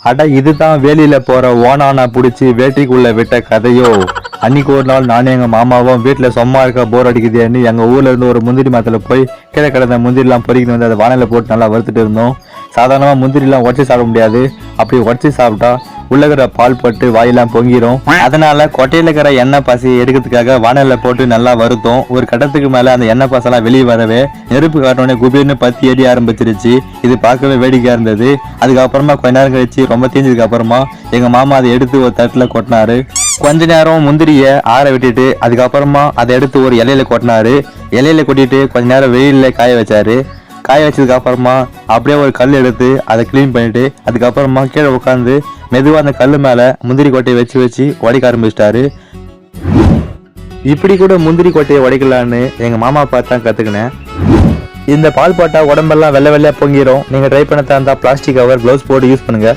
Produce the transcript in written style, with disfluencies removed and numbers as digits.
அட இதுதான் வேலியில போற ஓனானா புடிச்சு வேட்டைக்குள்ள விட்ட கதையோ. அன்னைக்கு ஒரு நாள் நானும் எங்க மாமாவும் வீட்டுல சும்மா இருக்க போர் அடிக்குதுன்னு எங்க ஊர்ல இருந்து ஒரு முந்திரி மரத்துல போய் கீழே கிடந்த முந்திரி எல்லாம் பொறிக்கிட்டு வந்து அதை வானிலை போட்டு நல்லா வறுத்துட்டு இருந்தோம். சாதாரணமா முந்திரி எல்லாம் உடச்சி சாப்பிட முடியாது. அப்படி உடச்சி சாப்பிட்டா உள்ளகிற பால் பட்டு வாயெல்லாம் பொங்கிரும். அதனால கொட்டையில இருக்கிற எண்ணெய் பசி எடுக்கிறதுக்காக வானல்ல போட்டு நல்லா வருத்தோம். ஒரு கட்டத்துக்கு மேல அந்த எண்ணெய் பசெல்லாம் வெளியே வரவே நெருப்பு காட்டோடனே குபீர்னு பத்தி எடி ஆரம்பிச்சிருச்சு. இது பார்க்கவே வேடிக்கையா இருந்தது. அதுக்கப்புறமா கொஞ்ச நேரம் கழிச்சு ரொம்ப தீஞ்சதுக்கு அப்புறமா எங்க மாமா அதை எடுத்து ஒரு தட்டுல கொட்டினாரு. கொஞ்ச நேரம் முந்திரிய ஆற விட்டுட்டு அதுக்கப்புறமா அதை எடுத்து ஒரு இலையில கொட்டினாரு. இலையில கொட்டிட்டு கொஞ்ச நேரம் வெயில்ல காய வச்சாரு. காய வச்சதுக்கு அப்புறமா அப்படியே ஒரு கல் எடுத்து அதை கிளீன் பண்ணிட்டு அதுக்கப்புறமா கீழே உட்காந்து மெதுவா அந்த கல்லு மேல முந்திரி கொட்டையை வச்சு உடைக்க ஆரம்பிச்சிட்டாரு. இப்படி கூட முந்திரி கொட்டையை உடைக்கலான்னு எங்க மாமா பார்த்தா கத்துக்கினேன். இந்த பால் போட்டா உடம்பெல்லாம் வெள்ளை வெள்ளையா பொங்கிரும். நீங்க ட்ரை பண்ண இருந்தா பிளாஸ்டிக் கவர், க்ளவுஸ் போட்டு யூஸ் பண்ணுங்க.